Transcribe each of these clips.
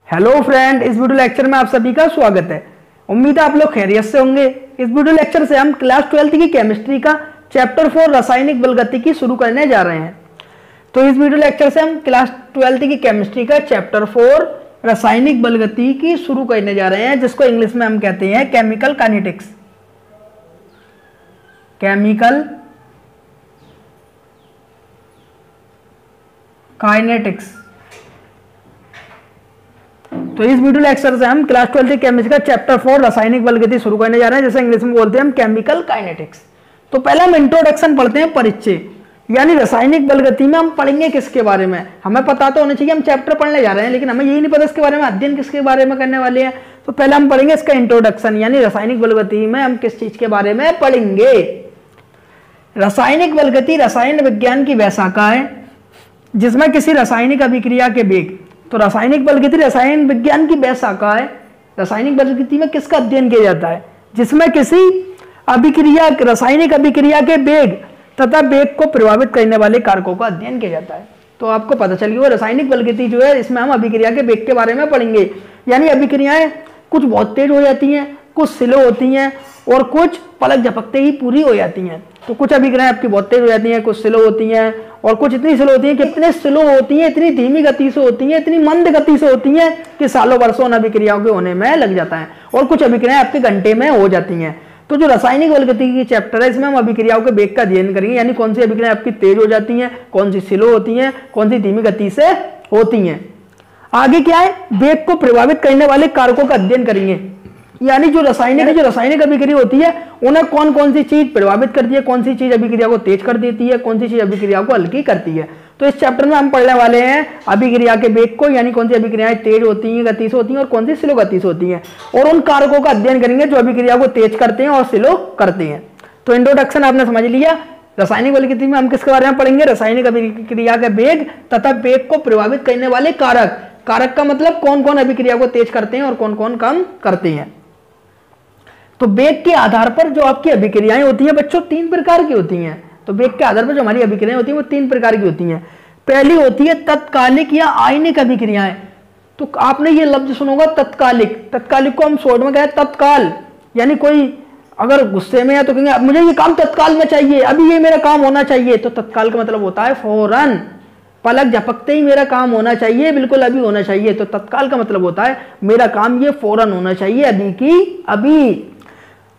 Hello friend, इस video lecture में आप सभी का स्वागत है। उम्मीद है आप लोग खैरियत से होंगे। इस वीडियो लेक्चर से हम क्लास 12th की केमिस्ट्री का चैप्टर 4 रासायनिक बलगतिकी शुरू करने जा रहे हैं। तो इस वीडियो लेक्चर से हम क्लास 12th की केमिस्ट्री का चैप्टर 4 रासायनिक बलगतिकी शुरू करने जा रहे हैं, जिसको इंग्लिश में हम कहते हैं केमिकल काइनेटिक्स। Chemical kinetics. तो इस वीडियो लेक्चर से हम क्लास 12th की केमिस्ट्री का चैप्टर 4 रासायनिक बलगतिकी शुरू करने जा रहे हैं, जैसे इंग्लिश में बोलते हैं हम केमिकल काइनेटिक्स। तो पहले हम इंट्रोडक्शन पढ़ते हैं, परिचय, यानी रासायनिक बलगतिकी में हम पढ़ेंगे किसके बारे में। हमें पता तो होना चाहिए हम चैप्टर पढ़ने जा रहे हैं, लेकिन हमें यही नहीं पता इसके बारे में अध्ययन किसके बारे में करने वाले हैं। तो पहले हम पढ़ेंगे इसका इंट्रोडक्शन, यानी रासायनिक बलगतिकी में हम किस चीज के बारे में पढ़ेंगे। रासायनिक बलगतिकी रसायन विज्ञान की वह शाखा है जिसमें किसी रासायनिक अभिक्रिया के वेग, तो रासायनिक बलगतिकी रसायन विज्ञान की वह शाखा है, रासायनिक बलगतिकी में किसका अध्ययन किया जाता है, जिसमें किसी अभिक्रिया रासायनिक अभिक्रिया के वेग तथा वेग को प्रभावित करने वाले कारकों का अध्ययन किया जाता है। तो आपको पता चल गया रासायनिक बलगतिकी जो है, इसमें हम अभिक्रिया के वेग के बारे में पढ़ेंगे। यानी अभिक्रियाएं कुछ बहुत तेज हो जाती हैं, कुछ स्लो होती हैं और कुछ पलक झपकते ही पूरी हो जाती हैं। तो कुछ अभिक्रियाएं आपकी बहुत तेज हो जाती हैं, कुछ स्लो होती हैं, और कुछ इतनी स्लो होती हैं कि इतने स्लो होती हैं, इतनी धीमी गति से होती हैं, इतनी मंद गति से होती हैं कि सालों वर्षों उन अभिक्रियाओं के होने में लग जाता है, और कुछ अभिक्रियाएं आपके घंटे में हो जाती हैं। तो जो रासायनिक बलगतिकी की चैप्टर है, इसमें हम अभिक्रियाओं के वेग का अध्ययन करेंगे, यानी कौन सी अभिक्रियाएं आपकी तेज हो जाती हैं, कौन सी स्लो होती हैं, कौन सी धीमी गति से होती हैं। आगे क्या है, वेग को प्रभावित करने वाले कारकों का अध्ययन करेंगे, यानी जो रासायनिक अभिक्रिया होती है उन्हें कौन कौन सी चीज प्रभावित करती है, कौन सी चीज अभिक्रिया को तेज कर देती है, कौन सी चीज अभिक्रिया को हल्की करती है। तो इस चैप्टर में हम पढ़ने वाले हैं अभिक्रिया के वेग को, यानी कौन सी अभिक्रियाएं तेज होती हैं, गति से होती हैं, और कौन सी स्लो गति से होती हैं, और उन कारकों का अध्ययन करेंगे जो अभिक्रिया को तेज करते हैं और स्लो करते हैं। तो इंट्रोडक्शन आपने समझ लिया। रासायनिक बलगतिकी में हम किसके बारे में पढ़ेंगे, रासायनिक अभिक्रिया के वेग तथा वेग को प्रभावित करने वाले कारक। कारक का मतलब कौन कौन अभिक्रिया को तेज करते हैं और कौन कौन कम करते हैं। तो वेग के आधार पर जो आपकी अभिक्रियाएं होती हैं बच्चों, तीन प्रकार की होती हैं। तो वेग के आधार पर जो हमारी अभिक्रियाएं होती हैं वो तीन प्रकार की होती हैं। पहली होती है तत्कालिक या आयनिक अभिक्रियाएं। तो आपने ये लफ्ज सुना होगा तत्कालिक। तत्कालिक को हम शॉर्ट में कहें तत्काल, यानी कोई अगर गुस्से में है तो कहेंगे मुझे ये काम तत्काल में चाहिए, अभी ये मेरा काम होना चाहिए। तो तत्काल का मतलब होता है फौरन, पलक झपकते ही मेरा काम होना चाहिए, बिल्कुल अभी होना चाहिए। तो तत्काल का मतलब होता है मेरा काम ये फौरन होना चाहिए, अभी की अभी।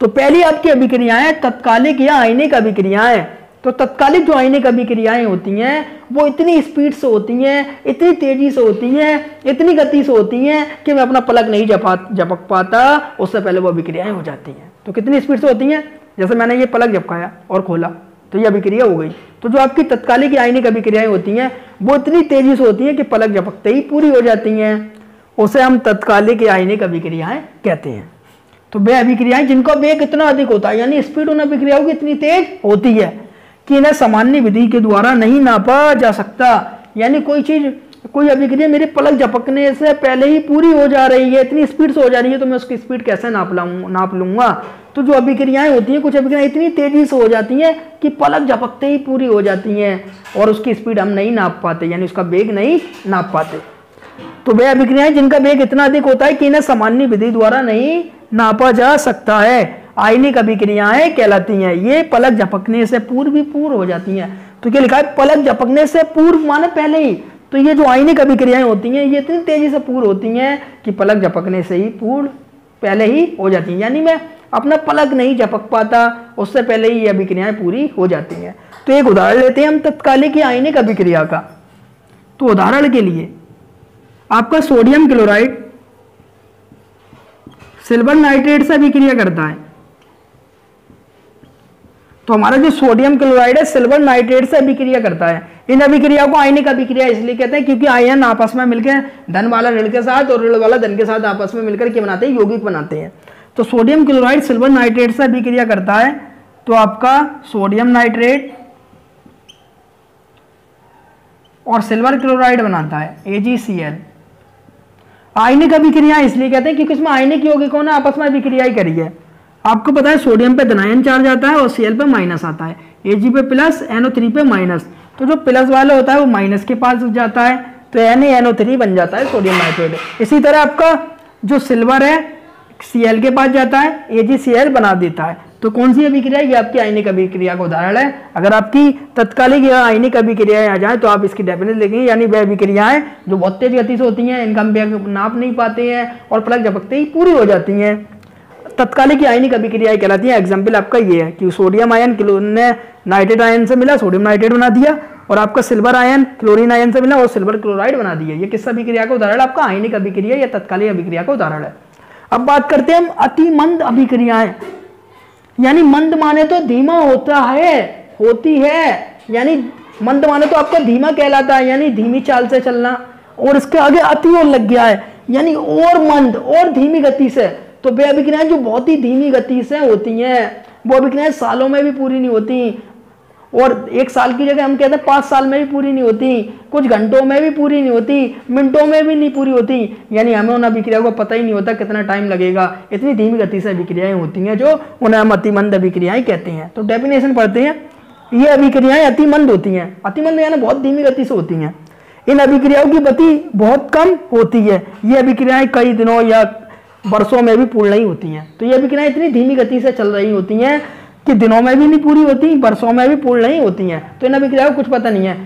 तो पहली आपकी अभिक्रियाएं तत्कालिक या आयनिक अभिक्रियाएं। तो तत्कालिक जो आयनिक अभिक्रियाएं होती हैं वो इतनी स्पीड से होती हैं, इतनी तेजी से होती हैं, इतनी गति से होती हैं कि मैं अपना पलक नहीं झपक पाता, उससे पहले वो अभिक्रियाएं हो जाती हैं। तो कितनी स्पीड से होती हैं, जैसे मैंने ये पलक झपकाया और खोला तो ये अभिक्रिया हो गई। तो जो आपकी तत्कालिक या आयनिक अभिक्रियाएं होती हैं वो इतनी तेजी से होती हैं कि पलक झपकते ही पूरी हो जाती हैं, उसे हम तत्कालिक या आयनिक अभिक्रियाएं कहते हैं। तो वे अभिक्रियाएं जिनका वेग इतना अधिक होता है, यानी स्पीड उन अभिक्रियाओं की इतनी तेज होती है कि इन्हें सामान्य विधि के द्वारा नहीं नापा जा सकता। यानी कोई अभिक्रिया मेरे पलक झपकने से पहले ही पूरी हो जा रही है, इतनी स्पीड से हो जा रही है, तो मैं उसकी स्पीड कैसे नाप लूंगा। तो जो अभिक्रियाएं होती हैं, कुछ अभिक्रियाएं इतनी तेजी से हो जाती हैं कि पलक झपकते ही पूरी हो जाती हैं और उसकी स्पीड हम नहीं नाप पाते, यानी उसका वेग नहीं नाप पाते। तो वे अभिक्रियाएं जिनका वेग इतना अधिक होता है कि इन्हें सामान्य विधि द्वारा नहीं नापा जा सकता है, आयनिक अभिक्रियाएं कहलाती हैं। ये पलक झपकने से पूर्व हो जाती हैं। तो क्या लिखा है, पलक झपकने से पूर्व माने पहले ही। तो ये जो आयनिक अभिक्रियाएं होती हैं ये इतनी तेजी से पूर्ण होती हैं कि पलक झपकने से ही पूर्ण पहले ही हो जाती हैं, यानी मैं अपना पलक नहीं झपक पाता, उससे पहले ही ये अभिक्रियाएं पूरी हो जाती हैं। तो एक उदाहरण लेते हैं हम तत्कालिक या आयनिक अभिक्रिया का। तो उदाहरण के लिए आपका सोडियम क्लोराइड सिल्वर नाइट्रेट से अभिक्रिया करता है। तो हमारा जो सोडियम क्लोराइड है सिल्वर नाइट्रेट से अभिक्रिया करता है। इन अभिक्रिया को आयनिक अभिक्रिया इसलिए कहते हैं क्योंकि आयन आपस में मिलकर धन वाला ऋण के साथ और ऋण वाला धन के साथ आपस में मिलकर क्या बनाते हैं, यौगिक बनाते हैं। तो सोडियम क्लोराइड सिल्वर नाइट्रेट से अभिक्रिया करता है, तो आपका सोडियम नाइट्रेट और सिल्वर क्लोराइड बनाता है AgCl। आयनिक अभिक्रिया इसलिए कहते हैं क्योंकि इसमें आयनिक यौगिकों ने आपस में अभिक्रिया ही करी है। आपको पता है सोडियम पे धनायन चार्ज आता है और Cl पे माइनस आता है, Ag पे प्लस NO3 पे माइनस। तो जो प्लस वाला होता है वो माइनस के पास जाता है, तो NaNO3 बन जाता है सोडियम नाइट्रेट। इसी तरह आपका जो सिल्वर है Cl के पास जाता है, AgCl बना देता है। तो कौन सी अभिक्रिया है? ये आपकी आयनिक अभिक्रिया का उदाहरण है। अगर आपकी तत्कालिक या आयनिक अभिक्रियाएं आ जाए तो आप इसकी डेफिनेशन लिखेंगे, यानी वह अभिक्रियाएं जो बहुत तेज गति से होती हैं, इनका हम वेग नाप नहीं पाते हैं और पलक झपकते ही पूरी हो जाती हैं, तत्कालिक या आयनिक अभिक्रियाएं कहलाती हैं। एग्जाम्पल आपका ये है कि सोडियम आयन ने नाइट्रेट आयन से मिला, सोडियम नाइट्रेट बना दिया, और आपका सिल्वर आयन क्लोरीन आयन से मिला और सिल्वर क्लोराइड बना दिया। ये किस अभिक्रिया का उदाहरण? आपका आयनिक अभिक्रिया या तत्कालिक अभिक्रिया का उदाहरण है। अब बात करते हैं हम अति मंद अभिक्रियाएं, यानी मंद माने तो धीमा होता है, होती है, यानी मंद माने तो आपका धीमा कहलाता है, यानी धीमी चाल से चलना, और इसके आगे अति और लग गया है, यानी और मंद और धीमी गति से। तो वे अभिक्रियाएं जो बहुत ही धीमी गति से होती हैं, वो अभिक्रियाएं सालों में भी पूरी नहीं होती, और 1 साल की जगह हम कहते हैं 5 साल में भी पूरी नहीं होती, कुछ घंटों में भी पूरी नहीं होती, मिनटों में भी नहीं पूरी होती, यानी हमें उन अभिक्रिया को पता ही नहीं होता कितना टाइम लगेगा। इतनी धीमी गति से अभिक्रियाएं होती हैं जो उन्हें हम अतिमंद अभिक्रियाएं कहते हैं। तो डेफिनेशन पढ़ते हैं, ये अभिक्रियाएं अतिमंद होती हैं। अतिमंद यानी बहुत धीमी गति से होती हैं। इन अभिक्रियाओं की गति बहुत कम होती है। ये अभिक्रियाएं कई दिनों या वर्षों में भी पूर्ण नहीं होती हैं। तो ये अभिक्रियाएं इतनी धीमी गति से चल रही होती हैं कि दिनों में भी नहीं पूरी होती, वर्षों में भी पूर्ण नहीं होती हैं। तो इन अभिक्रियाओं को कुछ पता नहीं है,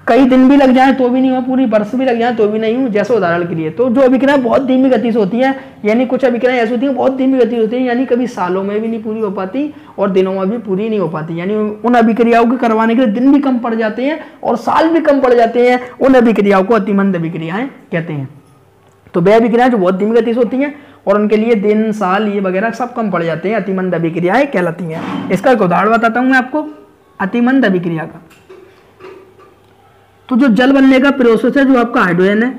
कई दिन भी लग जाए तो भी नहीं हो पूरी, वर्ष भी लग जाए तो भी नहीं हो, जैसे उदाहरण के लिए। तो जो अभिक्रियाएं बहुत धीमी गति से होती हैं, यानी कुछ अभिक्रियाएं ऐसी होती हैं बहुत धीमी गति होती हैं, यानी कभी सालों में भी नहीं पूरी हो पाती और दिनों में भी पूरी नहीं हो पाती, यानी उन अभिक्रियाओं को करवाने के लिए दिन भी कम पड़ जाते हैं और साल भी कम पड़ जाते हैं। उन अभिक्रियाओं को अतिमंद अभिक्रियाएं कहते हैं। तो वे अभिक्रियाएं जो बहुत धीमी गति से होती हैं और उनके लिए दिन साल ये वगैरह सब कम पड़ जाते हैं, अतिमंद अभिक्रियाएं कहलाती हैं। इसका एक उदाहरण बताता हूं मैं आपको अतिमंद अभिक्रिया का। तो जो जल बनने का प्रोसेस है, जो आपका हाइड्रोजन है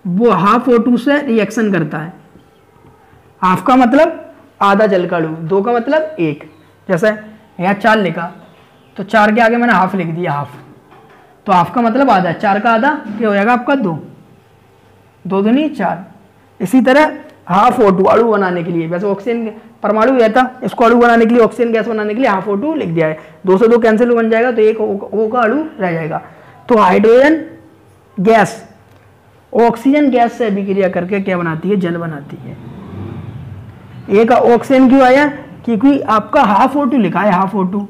वो हाफ O2 से रिएक्शन करता है। हाफ का मतलब आधा जल का अणु, 2 का मतलब 1। जैसे यहाँ 4 लिखा तो 4 के आगे मैंने हाफ लिख दिया, हाफ, तो हाफ का मतलब आधा, 4 का आधा क्या हो जाएगा आपका 2, 2 दूनी 4। इसी तरह हाफ O2 अणु बनाने के लिए, वैसे ऑक्सीजन परमाणु रहता, इसको अणु बनाने के लिए, ऑक्सीजन गैस बनाने के लिए हाफ O2 लिख दिया है। 2 से 2 कैंसिल बन जाएगा तो एक O का अणु रह जाएगा। तो हाइड्रोजन गैस ऑक्सीजन गैस से अभिक्रिया करके क्या बनाती है? जल बनाती है। एक ऑक्सीजन क्यों आया? क्योंकि आपका हाफ O2 लिखा है, हाफ O2,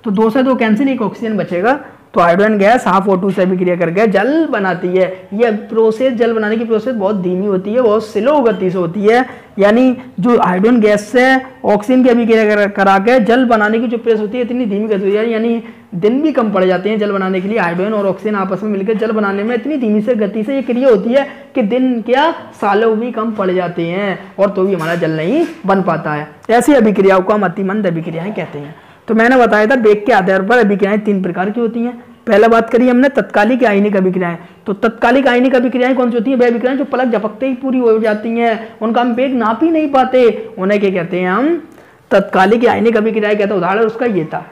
तो 2 से 2 कैंसिल, एक ऑक्सीजन बचेगा। तो हाइड्रोजन गैस हाफ O2 से अभिक्रिया करके जल बनाती है। यह प्रोसेस, जल बनाने की प्रोसेस बहुत धीमी होती है, बहुत स्लो गति से होती है, यानी जो हाइड्रोजन गैस से ऑक्सीजन की अभिक्रिया करा के जल बनाने की जो प्रोसेस होती है इतनी धीमी गति होती है, यानी दिन भी कम पड़ जाते हैं जल बनाने के लिए। हाइड्रोजन और ऑक्सीजन आपस में मिलकर जल बनाने में इतनी धीमी से गति से ये क्रिया होती है कि दिन क्या सालों भी कम पड़ जाते हैं और तो भी हमारा जल नहीं बन पाता है। ऐसी अभिक्रियाओं को हम अतिमंद अभिक्रियाएं कहते हैं। तो मैंने बताया था वेग के आधार पर अभिक्रियाएं 3 प्रकार की होती हैं। पहले बात करी हमने तत्कालिक आयनिक अभिक्रियाएं। तो तत्कालिक आयनिक अभिक्रियाएं कौन सी होती हैं? वे अभिक्रियाएं जो पलक झपकते ही पूरी हो जाती हैं, उनका हम वेग नाप ही नहीं पाते, उन्हें क्या कहते हैं? हम तत्कालिक आयनिक अभिक्रियाएं कहते हैं। उदाहरण उसका ये था।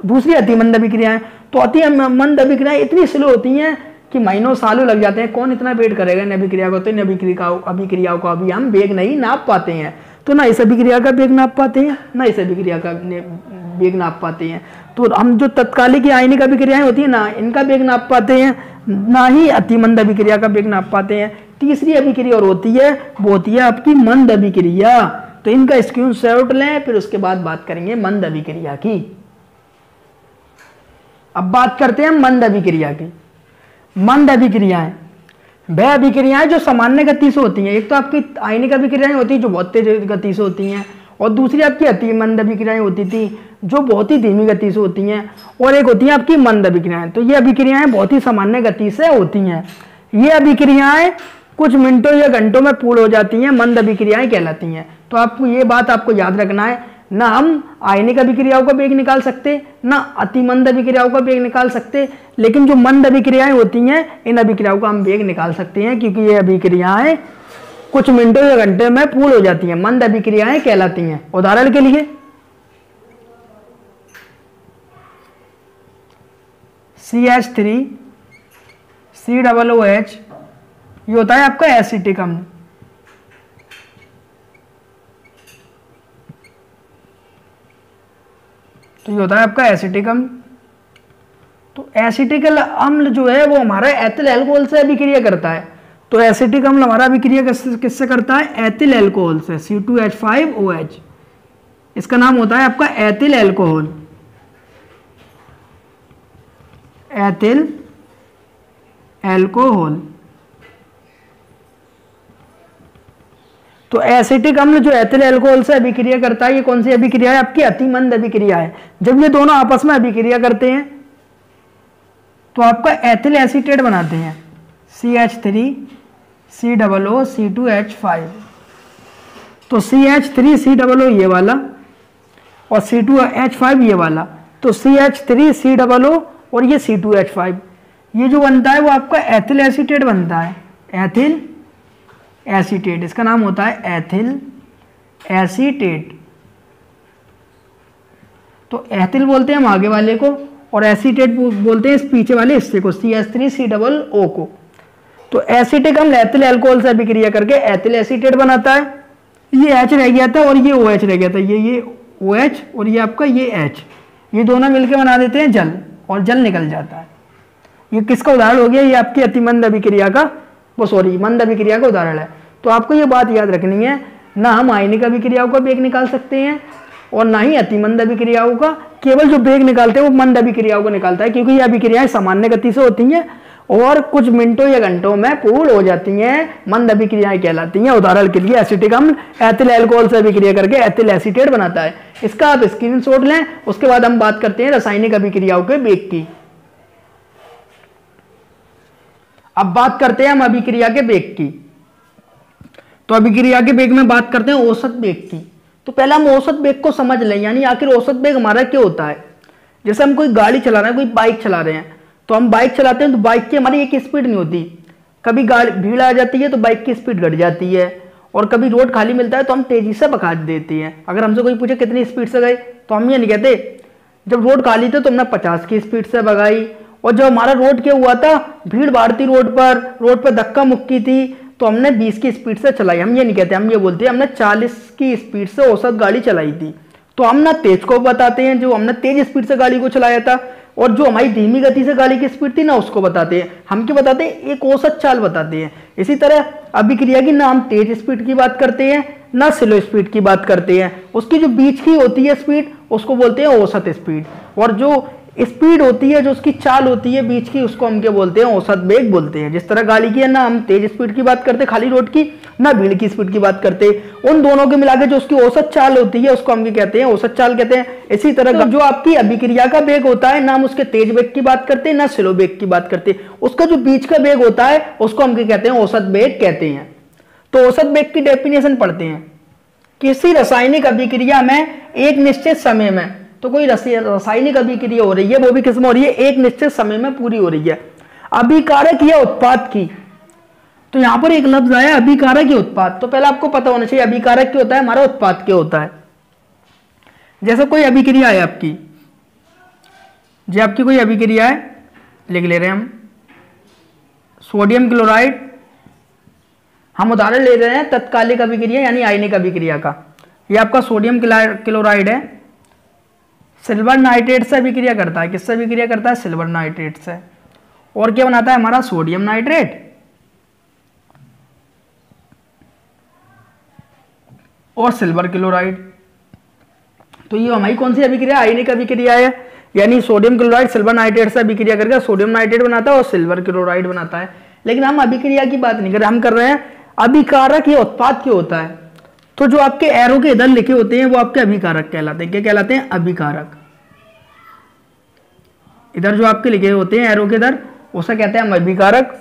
दूसरी अतिमंद अभिक्रियाएं। तो अतिमंद अभिक्रियाएं इतनी स्लो होती हैं कि महीनों सालों लग जाते हैं। कौन इतना वेट करेगा इन अभिक्रिया को? तो इन अभिक्रियाओं का अभी हम वेग नहीं नाप पाते हैं। तो ना इस अभिक्रिया का वेग नाप पाते हैं, ना इस अभिक्रिया का वेग नाप पाते हैं। तो हम जो तत्कालिक या आयनिक अभिक्रियाएं होती है ना, इनका वेग नाप पाते हैं, ना ही अतिमंद अभिक्रिया का वेग नाप पाते हैं। तीसरी अभिक्रिया और होती है, वो होती है आपकी मंद अभिक्रिया। तो इनका स्क्रीनशॉट लें, फिर उसके बाद बात करेंगे मंद अभिक्रिया की। अब बात करते हैं मंद अभिक्रिया की। मंद अभिक्रियाएं वह अभिक्रियाएं जो सामान्य गति से होती हैं। एक तो आपकी आयनिक अभिक्रियाएं होती हैं जो बहुत तेज गति से होती हैं, और दूसरी आपकी अतिमंद अभिक्रियाएं होती थी जो बहुत ही धीमी गति से होती हैं, और एक होती हैं आपकी मंद अभिक्रियाएं। तो ये अभिक्रियाएं बहुत ही सामान्य गति से होती हैं। ये अभिक्रियाएं कुछ मिनटों या घंटों में पूर्ण हो जाती हैं, मंद अभिक्रियाएं कहलाती हैं। तो आपको ये बात आपको याद रखना है, ना हम आयनिक अभिक्रियाओं का वेग निकाल सकते, ना अतिमंद अभिक्रियाओं का वेग निकाल सकते, लेकिन जो मंद अभिक्रियाएं होती हैं इन अभिक्रियाओं का हम वेग निकाल सकते हैं, क्योंकि ये अभिक्रियाएं कुछ मिनटों या घंटे में पूर्ण हो जाती हैं, मंद अभिक्रियाएं कहलाती हैं। उदाहरण के लिए CH3 COOH ये होता है आपका एसिटिक अम्ल। तो ये होता है आपका एसिटिक अम्ल। तो एसिटिकल अम्ल जो है वो हमारा एथिल अल्कोहल से अभिक्रिया करता है। तो एसिटिक अम्ल हमारा अभिक्रिया किससे करता है? एथिल अल्कोहल से, C2H5OH। इसका नाम होता है आपका एथिल अल्कोहल, एथिल अल्कोहल। तो एसिटिक अम्ल जो एथिल अल्कोहल से अभिक्रिया करता है, ये कौन सी अभिक्रिया है? आपकी अतिमंद अभिक्रिया है। जब ये दोनों आपस में अभिक्रिया करते हैं तो आपका एथिल एसीटेट बनाते हैं, CH3COO, तो CH3COO ये वाला और C2H5 ये वाला, तो CH3COO और ये C2H5, ये जो बनता है वो आपका एथिल एसीटेट बनता है, एथिल एसीटेट। इसका नाम होता है एथिल एसीटेट। तो एथिल बोलते हैं हम आगे वाले को और एसीटेट बोलते हैं इस पीछे वाले हिस्से को, CH3COO को। तो एसिटिक अम्ल एथिल अल्कोहल से अभिक्रिया करके एथिल एसीटेट बनाता है। ये H रह गया था और ये OH रह गया था, ये OH और ये आपका ये H, ये दोनों मिलकर बना देते हैं जल, और जल निकल जाता है। ये किसका उदाहरण हो गया? ये आपकी अतिमंद अभिक्रिया का, मंद अभिक्रिया का उदाहरण है। तो आपको ये बात याद रखनी है, ना हम आयनिक अभिक्रियाओं का वेग निकाल सकते हैं और ना ही अतिमंद अभिक्रियाओं का। केवल जो वेग निकालते हैं वो मंद अभिक्रियाओं को निकालता है, क्योंकि ये अभिक्रियाएं सामान्य गति से होती हैं और कुछ मिनटों या घंटों में पूर्ण हो जाती हैं, मंद अभिक्रियाएं कहलाती हैं। उदाहरण के लिए एसिटिक अम्ल एथिल अल्कोहल से अभिक्रिया करके एथिल एसीटेट बनाता है। इसका आप स्क्रीनशॉट लें, उसके बाद हम बात करते हैं रासायनिक अभिक्रियाओं के वेग की। अब बात करते हैं हम अभिक्रिया के वेग की। तो अभिक्रिया के वेग में बात करते हैं औसत वेग की। तो पहले हम औसत वेग को समझ लें, यानी आखिर औसत वेग हमारा क्या होता है। जैसे हम कोई गाड़ी चला रहे हैं, कोई बाइक चला रहे हैं, तो हम बाइक चलाते हैं तो बाइक की हमारी एक स्पीड नहीं होती। कभी गाड़ी भीड़ आ जाती है तो बाइक की स्पीड घट जाती है, और कभी रोड खाली मिलता है तो हम तेजी से भगा देते हैं। अगर हमसे कोई पूछे कितनी स्पीड से गए तो हम ये नहीं कहते, जब रोड खाली थे तो हमने 50 की स्पीड से भगाई, और जब हमारा रोड क्या हुआ था, भीड़ भाड़ थी रोड पर धक्का मुक्की थी, तो हमने 20 की स्पीड से चलाई। हम ये नहीं कहते, हम ये बोलते हैं हमने 40 की स्पीड से औसत गाड़ी चलाई थी। तो हम ना तेज को बताते हैं, जो हमने तेज स्पीड से गाड़ी को चलाया था, और जो हमारी धीमी गति से गाड़ी की स्पीड थी ना उसको बताते हैं। हम क्या बताते हैं? एक औसत चाल बताते हैं। इसी तरह अभिक्रिया की ना हम तेज स्पीड की बात करते हैं ना स्लो स्पीड की बात करते हैं। उसकी जो बीच की होती है स्पीड उसको बोलते हैं औसत स्पीड, और जो स्पीड होती है, जो उसकी चाल होती है बीच की, उसको हम क्या बोलते हैं? औसत वेग बोलते हैं। जिस तरह गाड़ी की है ना हम तेज स्पीड की बात करते खाली रोड की, ना भीड़ की स्पीड की बात करते, उन दोनों के मिलाकर जो उसकी औसत चाल होती है उसको हम क्या कहते हैं? औसत चाल कहते हैं। इसी तरह जो आपकी अभिक्रिया का वेग होता है, ना हम उसके तेज वेग की बात करते ना स्लो वेग की बात करते, उसका जो बीच का वेग होता है उसको हम क्या कहते हैं? औसत वेग कहते हैं। तो औसत वेग की डेफिनेशन पढ़ते हैं। किसी रासायनिक अभिक्रिया में एक निश्चित समय में, तो कोई रासायनिक अभिक्रिया हो रही है, वो भी किसमें हो रही है? एक निश्चित समय में पूरी हो रही है। अभिकारक या उत्पाद की, तो यहां पर एक लफ्ज आया अभिकारक या उत्पाद। तो पहले आपको पता होना चाहिए अभिकारक क्या होता है, हमारा उत्पाद क्या होता है। जैसे कोई अभिक्रिया है आपकी, जो आपकी कोई अभिक्रिया है, लिख ले रहे हैं हम सोडियम क्लोराइड, हम उदाहरण ले रहे हैं तत्कालिक अभिक्रिया यानी आयनिक अभिक्रिया का। ये आपका सोडियम क्लोराइड है, सिल्वर नाइट्रेट से अभिक्रिया करता है। किससे अभिक्रिया करता है? सिल्वर नाइट्रेट से। और क्या बनाता है? हमारा सोडियम नाइट्रेट और सिल्वर क्लोराइड। तो ये हमारी कौन सी अभिक्रिया? आयनिक अभिक्रिया है, यानी सोडियम क्लोराइड सिल्वर नाइट्रेट से अभिक्रिया करके सोडियम नाइट्रेट बनाता है और सिल्वर क्लोराइड बनाता है। लेकिन हम अभिक्रिया की बात नहीं कर रहे, हम कर रहे हैं अभिकारक या उत्पाद क्या होता है। तो जो आपके एरो के इधर लिखे होते हैं वो आपके अभिकारक कहलाते हैं। क्या कहलाते हैं? अभिकारक। इधर जो आपके लिखे होते हैं एरो के इधर, उसे कहते हैं हम अभिकारक।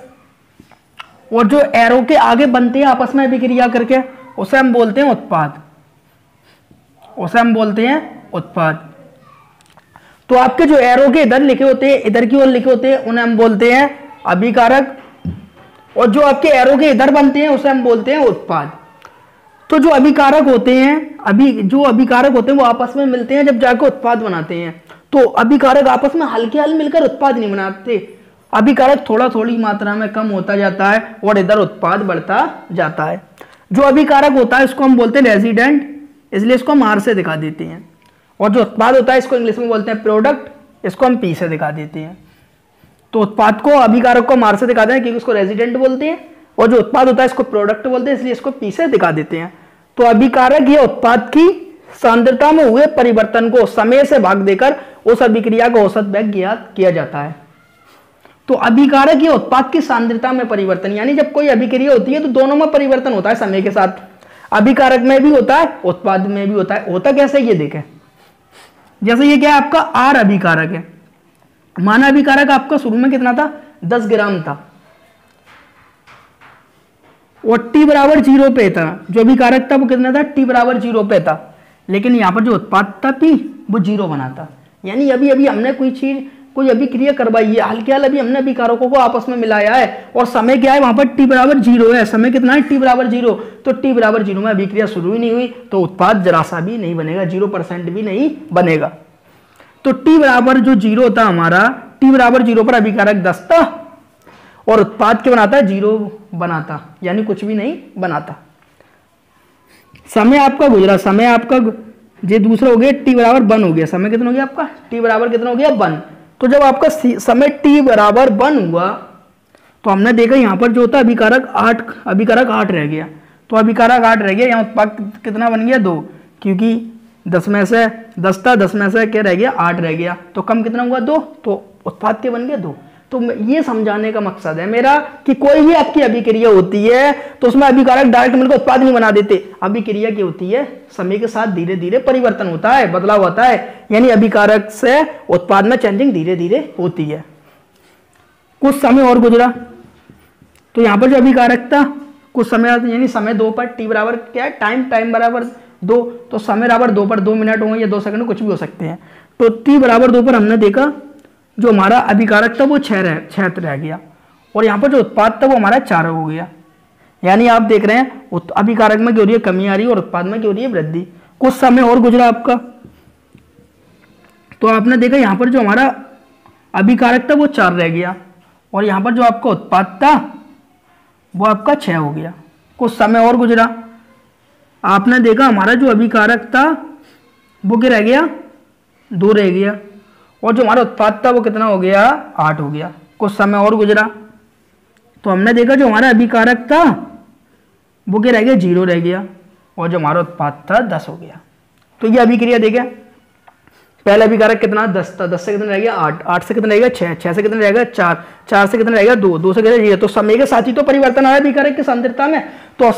और जो एरो के आगे बनते हैं आपस में अभिक्रिया करके, उसे हम बोलते हैं उत्पाद, उसे हम बोलते हैं उत्पाद। तो आपके जो एरो के इधर लिखे होते हैं, इधर की ओर लिखे होते हैं, उन्हें हम बोलते हैं अभिकारक, और जो आपके एरो के इधर बनते हैं उसे हम बोलते हैं उत्पाद। तो जो अभिकारक होते हैं, जो अभिकारक होते हैं वो आपस में मिलते हैं जब जाकर उत्पाद बनाते हैं। तो अभिकारक आपस में हल्के हल मिलकर उत्पाद नहीं बनाते, अभिकारक थोड़ा थोड़ी मात्रा में कम होता जाता है और इधर उत्पाद बढ़ता जाता है। जो अभिकारक होता है इसको हम बोलते हैं रेजिडेंट, इसलिए इसको हम आर से दिखा देते हैं। और जो उत्पाद होता है इसको इंग्लिश में बोलते हैं प्रोडक्ट, इसको हम पी से दिखा देते हैं। तो उत्पाद को अभिकारक को मार से दिखाते हैं क्योंकि उसको रेजिडेंट बोलते हैं, और जो उत्पाद होता है इसको प्रोडक्ट बोलते हैं, इसलिए इसको पी से दिखा देते हैं। तो अभिकारक ये उत्पाद की सांद्रता में हुए परिवर्तन को समय से भाग देकर उस अभिक्रिया का औसत वेग ज्ञात किया जाता है। तो अभिकारक ये उत्पाद की सांद्रता में परिवर्तन, यानी जब कोई अभिक्रिया होती है तो दोनों में परिवर्तन होता है समय के साथ, अभिकारक में भी होता है उत्पाद में भी होता है। होता कैसे ये देखें, जैसे ये क्या है आपका आर अभिकारक है, माना अभिकारक आपका शुरू में कितना था 10 ग्राम था और t बराबर 0 पे था, जो अभिकारक था वो कितना था t बराबर 0 पे था, लेकिन यहाँ पर जो उत्पाद था p वो 0 बना था। यानी अभी अभी हमने कोई अभिक्रिया करवाई है, हाल के हाल अभी हमने अभिकारकों को आपस में मिलाया है और समय क्या है वहां पर t बराबर 0 है, समय कितना है t बराबर 0, तो t बराबर 0 में अभिक्रिया शुरू ही नहीं हुई तो उत्पाद जरा सा भी नहीं बनेगा, 0% भी नहीं बनेगा। तो t बराबर जो 0 था हमारा, t बराबर 0 पर अभिकारक 10 था और उत्पाद क्या बनाता है 0 बनाता, यानी कुछ भी नहीं बनाता। समय आपका गुजरा, समय आपका ये दूसरा हो गया t बराबर 1 हो गया, समय कितना हो गया आपका t बराबर कितना हो गया 1। तो जब आपका समय t बराबर 1 हुआ तो हमने देखा यहाँ पर जो होता है अभिकारक 8 रह गया, तो अभिकारक 8 रह गया, यहाँ उत्पाद कितना बन गया 2, क्योंकि 10 में से 10 था, 10 में से क्या रह गया 8 रह गया, तो कम कितना हुआ 2, तो उत्पाद के बन गया 2। तो ये समझाने का मकसद है मेरा कि कोई भी आपकी अभिक्रिया होती है तो उसमें अभिकारक डायरेक्ट मिलकर उत्पाद नहीं बना देते, अभिक्रिया की होती है समय के साथ धीरे धीरे परिवर्तन होता है, बदलाव होता है, यानी अभिकारक से उत्पाद में चेंजिंग धीरे धीरे होती है। कुछ समय और गुजरा तो यहाँ पर जो अभिकारक था कुछ समय यानी समय 2 पर t बराबर क्या है टाइम बराबर 2, तो समय बराबर 2 पर 2 मिनट होंगे या 2 सेकंड कुछ भी हो सकते हैं। तो t बराबर 2 पर हमने देखा जो हमारा अभिकारक था वो 6 रह गया और यहाँ पर जो उत्पाद था वो हमारा 4 हो गया। यानी आप देख रहे हैं अभिकारक में क्या हो रही है कमी आ रही है और उत्पाद में क्या हो रही है वृद्धि। कुछ समय और गुजरा आपका तो आपने देखा यहाँ पर जो हमारा अभिकारक था वो 4 रह गया और यहाँ पर जो आपका उत्पाद था वो आपका 6 हो गया। कुछ समय और गुजरा, आपने देखा हमारा जो अभिकारक था वो क्या रह गया 2 रह गया और जो हमारा उत्पाद था वो कितना हो गया 8 हो गया। कुछ समय और गुजरा तो हमने देखा जो हमारा अभिकारक था वो क्या रह गया 0 रह गया और जो हमारा उत्पाद था 10 हो गया। तो ये अभिक्रिया देखें, पहला अभिकारक कितना 10 था, 10 से कितना रह गया 8, 8 से कितना रहेगा 6, 6 से कितना रहेगा 4, 4 से कितना रहेगा 2, 2 से कितना रहेगा। तो समय के साथ ही तो परिवर्तन आया अभिकारक की सांद्रता में, तो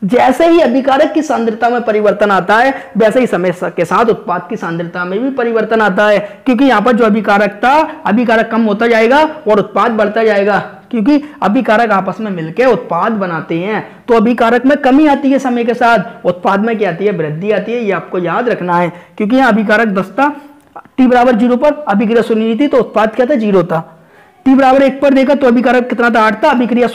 जैसे ही अभिकारक की सांद्रता में परिवर्तन आता है वैसे ही समय के साथ उत्पाद की सांद्रता में भी परिवर्तन आता है, क्योंकि यहाँ पर जो अभिकारक था अभिकारक कम होता जाएगा और उत्पाद बढ़ता जाएगा, क्योंकि अभिकारक आपस में मिलकर उत्पाद बनाते हैं। तो अभिकारक में कमी आती है समय के साथ, उत्पाद में क्या आती है वृद्धि आती है, ये आपको याद रखना है। क्योंकि यहाँ अभिकारक 10 था, t बराबर 0 पर अभिक्रिया शुरू नहीं थी तो उत्पाद क्या था 0 था। t बराबर 1 पर देखा तो अभिकारक कितना था 8 था, अभिक्रिया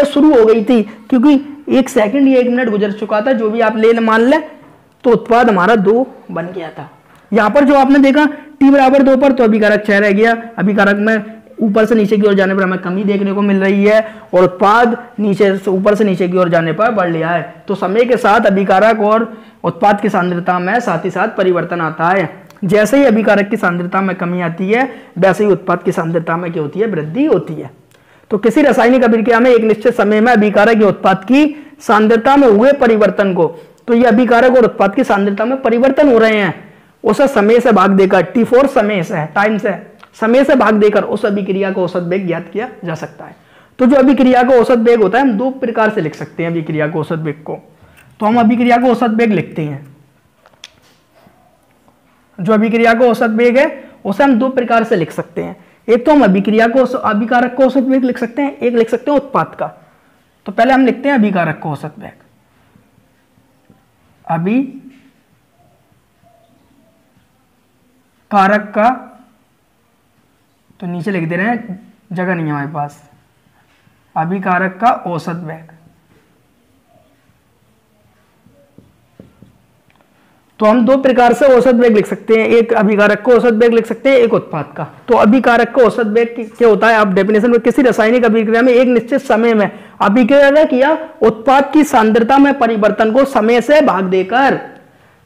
शुरू हो गई थी क्योंकि 1 सेकंड या 1 मिनट गुजर चुका था, जो भी आप ले मान लें, तो उत्पाद हमारा 2 बन गया था। यहाँ पर जो आपने देखा t बराबर 2 पर तो अभिकारक 6 रह गया, अभिकारक में ऊपर से नीचे की ओर जाने पर हमें कमी देखने को मिल रही है और उत्पाद ऊपर से नीचे की ओर जाने पर बढ़ लिया है। तो समय के साथ अभिकारक और उत्पाद की सांद्रता में साथ ही साथ परिवर्तन आता है। जैसे ही अभिकारक की सांद्रता में कमी आती है वैसे ही उत्पाद की सांद्रता में क्या होती है वृद्धि होती है। तो किसी रासायनिक अभिक्रिया में एक निश्चित समय में अभिकारक या उत्पाद की सांद्रता में हुए परिवर्तन को, तो ये अभिकारक और उत्पाद की सांद्रता में परिवर्तन हो रहे हैं, उसे समय से भाग देकर t4 समय से भाग देकर उस अभिक्रिया का औसत वेग ज्ञात किया जा सकता है। तो जो अभिक्रिया का औसत वेग होता है हम 2 प्रकार से लिख सकते हैं अभिक्रिया के औसत वेग को। तो हम अभिक्रिया का औसत वेग लिखते हैं, जो अभिक्रिया का औसत वेग है उसे हम 2 प्रकार से लिख सकते हैं। एक तो हम अभिकारक को औसत वेग लिख सकते हैं, एक लिख सकते हैं उत्पाद का। तो पहले हम लिखते हैं अभिकारक को औसत वेग, अभिकारक का, तो नीचे लिख दे रहे हैं, जगह नहीं है हमारे पास, अभिकारक का औसत वेग। तो हम 2 प्रकार से औसत वेग लिख सकते हैं, एक अभिकारक को औसत वेग लिख सकते हैं, एक उत्पाद का। तो अभिकारक का औसत वेग क्या होता है, आप डेफिनेशन में किसी रासायनिक अभिक्रिया में एक निश्चित समय में अभिक्रिया किया उत्पाद की सांद्रता में परिवर्तन को समय से भाग देकर,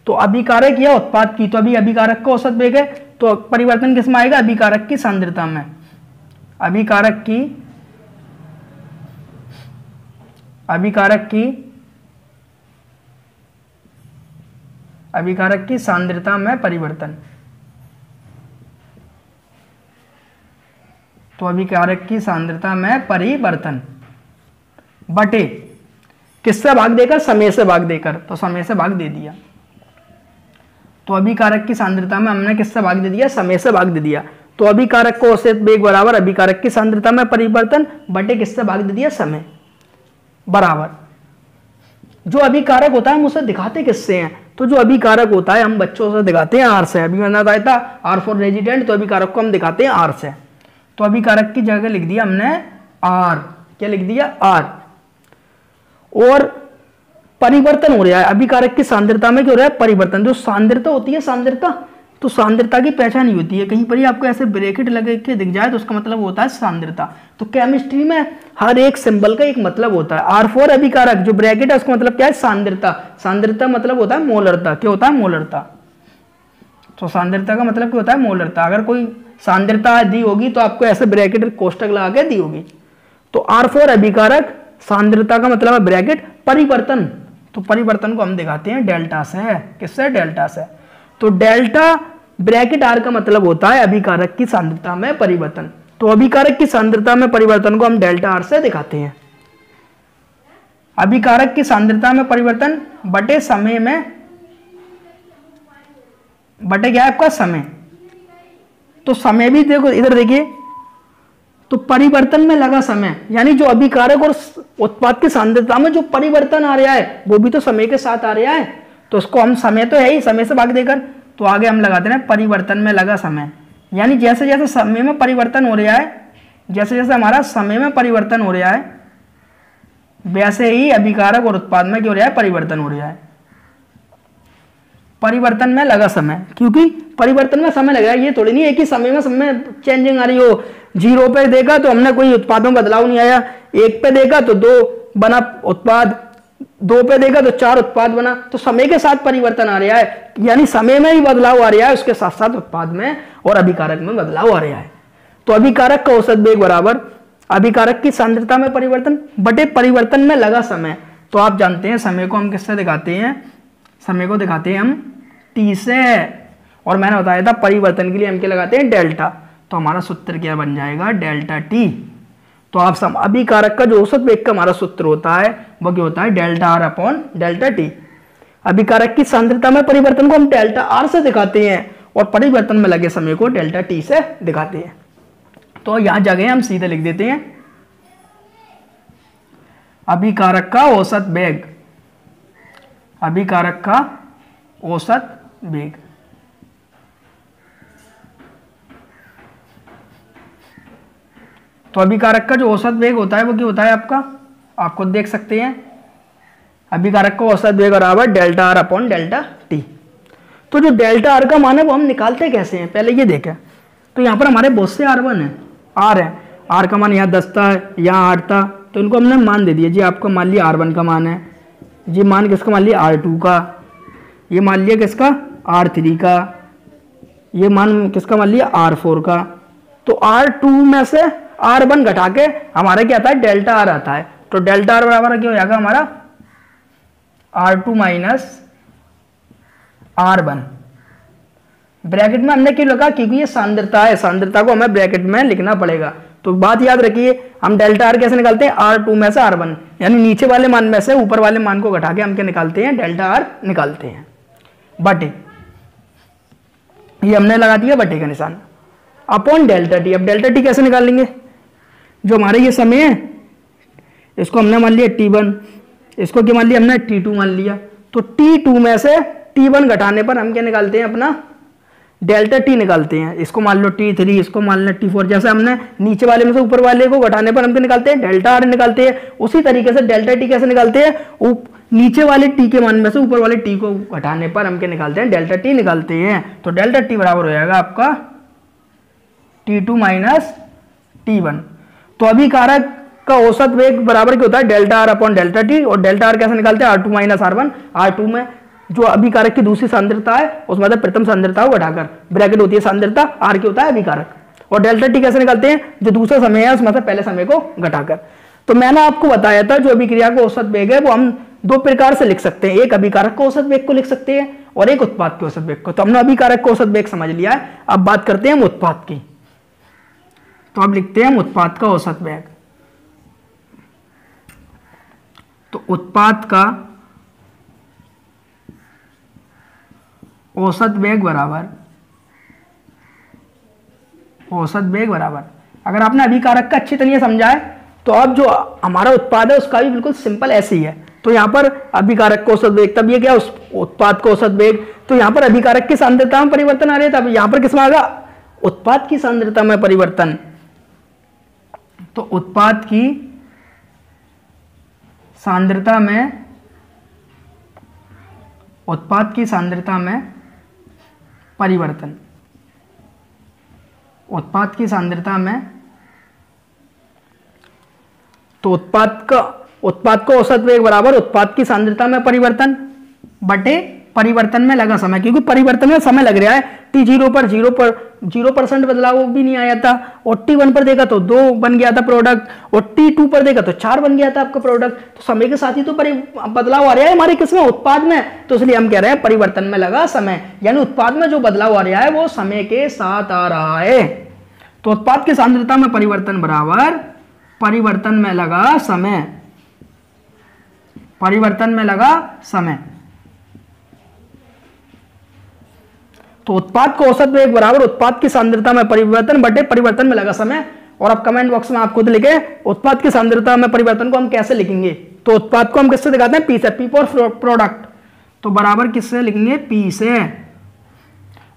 तो अभिकारक या उत्पाद की, तो अभी अभिकारक का औसत वेग है तो परिवर्तन किसमें आएगा अभिकारक की सांद्रता में। अभिकारक की सांद्रता में परिवर्तन। तो अभिकारक की सांद्रता में परिवर्तन बटे किससे भाग देकर, समय से भाग देकर, तो समय से भाग दे दिया। तो अभिकारक की सांद्रता में हमने किससे भाग दे दिया, समय से भाग दे दिया। तो अभिकारक को औसत वेग बराबर अभिकारक की सांद्रता में परिवर्तन बटे किससे भाग दे दिया, समय, बराबर जो अभिकारक होता है हम उसे दिखाते किससे हैं, तो जो अभिकारक होता है हम बच्चों से दिखाते हैं आर से। अभी मैंने बताया था आर फॉर रेजिडेंट, तो अभिकारक को हम दिखाते हैं आर से। तो अभिकारक की जगह लिख दिया हमने आर, क्या लिख दिया, आर। और परिवर्तन हो रहा है अभिकारक की सांद्रता में, क्या हो रहा है, परिवर्तन। जो सांद्रता होती है, सांद्रता, तो सांद्रता की पहचान ही होती है, कहीं पर ही आपको ऐसे ब्रैकेट लगे के दिख जाए तो उसका मतलब होता है सांद्रता। तो केमिस्ट्री में हर एक सिंबल का एक मतलब होता है। आर फॉर अभिकारक, जो ब्रैकेट है उसका मतलब क्या है, सांद्रता। सांद्रता मतलब होता है मोलरता, क्या होता है, मोलरता। तो सांद्रता का मतलब क्या होता है, मोलरता। अगर कोई सांद्रता दी होगी तो आपको ऐसे ब्रैकेट कोष्टक लगा के दी होगी। तो आर फॉर अभिकारक, सांद्रता का मतलब है ब्रैकेट, परिवर्तन, तो परिवर्तन को हम दिखाते हैं डेल्टा से। किससे, डेल्टा से। तो डेल्टा ब्रैकेट आर का मतलब होता है अभिकारक की सांद्रता में परिवर्तन। तो अभिकारक की सांद्रता में परिवर्तन को हम डेल्टा आर से दिखाते हैं। अभिकारक की सांद्रता में परिवर्तन बटे समय में, बटे क्या है आपका, समय। तो समय भी देखो, इधर देखिए, तो परिवर्तन में लगा समय, यानी जो अभिकारक और उत्पाद की सांद्रता में जो परिवर्तन आ रहा है वो भी तो समय के साथ आ रहा है। तो उसको हम, समय तो है ही, समय से भाग देकर, तो आगे हम लगाते हैं परिवर्तन में लगा समय। यानी जैसे जैसे समय में परिवर्तन हो रहा है, जैसे जैसे हमारा समय में परिवर्तन हो रहा है, वैसे ही अभिकारक और उत्पाद में क्या हो रहा है, परिवर्तन हो रहा है। परिवर्तन में लगा समय, क्योंकि परिवर्तन में समय लगा, ये थोड़ी नहीं है कि समय में समय चेंजिंग आ रही हो। 0 पे देखा तो हमने कोई उत्पाद में बदलाव नहीं आया, 1 पे देखा तो 2 बना उत्पाद, 2 पे देखा तो 4 उत्पाद बना। तो समय के साथ परिवर्तन आ रहा है, यानी समय में ही बदलाव आ रहा है, उसके साथ साथ उत्पाद में और अभिकारक में बदलाव आ रहा है। तो अभिकारक का औसत वेग बराबर अभिकारक की सांद्रता में परिवर्तन बटे परिवर्तन में लगा समय। तो आप जानते हैं समय को हम किससे दिखाते हैं, समय को दिखाते हैं हम टी से। और मैंने बताया था परिवर्तन के लिए हम क्या लगाते हैं, डेल्टा। तो हमारा सूत्र क्या बन जाएगा, डेल्टा टी। तो आप सब अभिकारक का जो औसत वेग का हमारा सूत्र होता है वो क्या होता है, delta R upon delta T. अभिकारक की सांद्रता में परिवर्तन को हम डेल्टा आर से दिखाते हैं और परिवर्तन में लगे समय को डेल्टा टी से दिखाते हैं। तो यहां जगह हम सीधे लिख देते हैं अभिकारक का औसत वेग, अभिकारक का औसत वेग। तो अभिकारक का जो औसत वेग होता है वो क्या होता है आपका, आप खुद देख सकते हैं। अभिकारक का औसत वेग बराबर delta R upon delta T. तो जो डेल्टा आर का मान है वो हम निकालते कैसे हैं, पहले ये देखें। तो यहाँ पर हमारे बहुत से R1 है, आर है, आर का मान यहाँ 10 था, यहाँ 8 था, तो इनको हमने मान दे दिया जी। आपको मान लिया R1 का मान है जी, मान किसका मान लिया R2 का, ये मान लिया किसका R3 का, ये मान किसका मान लिया R4 का। तो R2 में से R1 घटा के हमारा क्या आता है, डेल्टा आर आता है। तो डेल्टा आर बराबर क्या हो जाएगा हमारा R2 माइनस R1। ब्रैकेट में हमने क्यों लिखा, क्योंकि ये सांद्रता है, सांद्रता को हमें ब्रैकेट में लिखना पड़ेगा। तो बात याद रखिए, हम डेल्टा आर कैसे निकालते हैं, R2 में से R1, यानी नीचे वाले मान में से ऊपर वाले मान को घटा के हम क्या निकालते हैं, डेल्टा आर निकालते हैं। बटे, ये हमने लगा दिया बटे का निशान, अपॉन डेल्टा टी। अब डेल्टा टी कैसे निकालेंगे, जो हमारे ये समय है इसको हमने मान लिया T1, इसको क्या मान लिया हमने T2 मान लिया। तो T2 में से T1 घटाने पर हम क्या निकालते हैं, अपना डेल्टा टी निकालते हैं। इसको मान लो T3, इसको मान लो T4, जैसे हमने नीचे वाले में से ऊपर वाले को घटाने पर हम क्या निकालते हैं, डेल्टा आर निकालते हैं। उसी तरीके से डेल्टा टी कैसे निकालते हैं, नीचे वाले टी के मान में से ऊपर वाले टी को घटाने पर हम क्या निकालते हैं, डेल्टा टी निकालते हैं। तो डेल्टा टी बराबर हो जाएगा आपका T2 माइनस T1। तो अभिकारक का औसत वेग बराबर क्या होता है, delta R upon delta T. और डेल्टा आर कैसे निकालते हैं, R2 माइनस R1। R2 में जो अभिकारक की दूसरी सांद्रता है उसमें प्रथम सांद्रता को घटाकर ब्रैकेट होती है सांद्रता, आर क्या होता है अभिकारक, और डेल्टा टी कैसे निकालते हैं, जो दूसरा समय है उसमें से पहले समय को घटाकर। तो मैंने आपको बताया था जो अभिक्रिया का औसत वेग है वो हम दो प्रकार से लिख सकते हैं, एक अभिकारक के औसत वेग को लिख सकते हैं और एक उत्पाद के औसत वेग को। तो हमने अभिकारक का औसत वेग समझ लिया है, अब बात करते हैं हम उत्पाद की। तो अब लिखते हैं हम उत्पाद का औसत वेग। तो उत्पाद का औसत वेग बराबर अगर आपने अभिकारक का अच्छी तरह समझा है तो अब जो हमारा उत्पाद है उसका भी बिल्कुल सिंपल ऐसे ही है। तो यहाँ पर अभिकारक का औसत वेग, तब ये क्या उस उत्पाद का औसत वेग, तो यहाँ पर अभिकारक की सांद्रता में परिवर्तन आ रहा है, तब यहाँ पर किसमें आएगा, उत्पाद की सांद्रता में परिवर्तन। तो उत्पाद की सांद्रता में परिवर्तन, उत्पाद की सांद्रता में, तो उत्पाद का औसत वेग बराबर उत्पाद की सांद्रता में परिवर्तन बटे परिवर्तन में लगा समय, क्योंकि परिवर्तन में समय लग रहा है। T0 पर 0% बदलाव भी नहीं आया था, और T1 पर देखा तो 2 बन गया था प्रोडक्ट, और T2 पर देखा तो 4 बन गया था आपका प्रोडक्ट। तो समय के साथ ही तो बदलाव आ रहा है हमारे किसमें, उत्पाद में। तो इसलिए हम कह रहे हैं परिवर्तन में लगा समय, यानी उत्पाद में जो बदलाव आ रहा है वो समय के साथ आ रहा है। तो उत्पाद की सांद्रता में परिवर्तन बराबर परिवर्तन में लगा समय। तो उत्पाद का औसत वेग बराबर उत्पाद की सांद्रता में परिवर्तन बटे परिवर्तन में लगा समय। और अब कमेंट बॉक्स में आप खुद लिखे उत्पाद की सांद्रता में परिवर्तन को हम कैसे लिखेंगे। तो उत्पाद को हम किससे दिखाते हैं, P से, P फॉर प्रोडक्ट, तो बराबर किससे लिखेंगे, P से।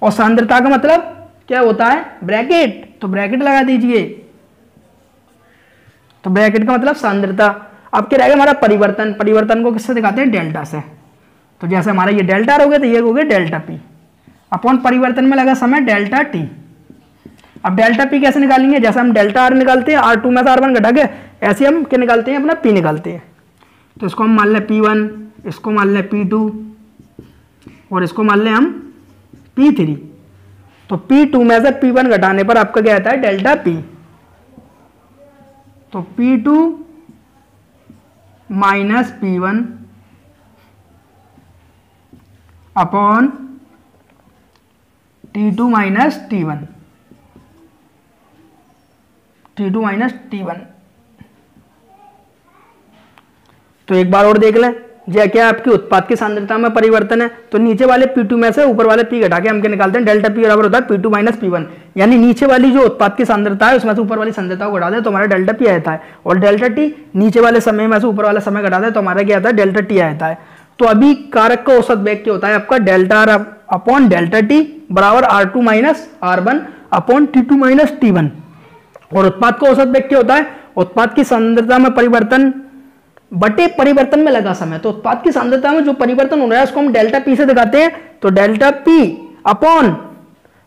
और सांद्रता का मतलब क्या होता है, ब्रैकेट, तो ब्रैकेट लगा दीजिए। तो ब्रैकेट का मतलब सांद्रता। अब क्या रहेगा हमारा परिवर्तन को किससे दिखाते हैं, डेल्टा से। तो जैसे हमारा ये डेल्टा हो गया तो ये हो गया डेल्टा P अपॉन परिवर्तन में लगा समय डेल्टा T। अब डेल्टा P कैसे निकालेंगे, जैसे हम डेल्टा R निकालते हैं, R2 में से R1 घटा के, ऐसे हम क्या निकालते हैं, अपना P निकालते हैं। तो इसको हम मान लें P1, इसको मान लें P2 और इसको मान लें हम P3। तो P2 में से P1 घटाने पर आपका क्या आता है, डेल्टा P। तो P2 minus P1 upon T2 minus T1, T2 minus T1। तो एक बार और देख लें, यह क्या आपकी उत्पाद की सांद्रता में परिवर्तन है। तो नीचे वाले P2 में से ऊपर वाले P घटा के हम क्या निकालते हैं, डेल्टा P बराबर होता है P2 माइनस P1, यानी नीचे वाली जो उत्पाद की सांद्रता है उसमें से ऊपर वाली सांद्रता को घटा दे तो हमारा डेल्टा P आता है, और डेल्टा T नीचे वाले समय में से ऊपर वाला समय घटा दे तो हमारा क्या आता है, डेल्टा T आता है। तो अभी कारक का औसत वेग क्या होता है आपका, delta R upon delta T बराबर R2 minus R1 upon T2 minus T1। और उत्पाद का औसत वेग क्या होता है, उत्पाद की सांद्रता में परिवर्तन बटे परिवर्तन में लगा समय। तो उत्पाद की सांद्रता में जो परिवर्तन हो रहा है उसको हम डेल्टा P से दिखाते हैं। तो डेल्टा P अपॉन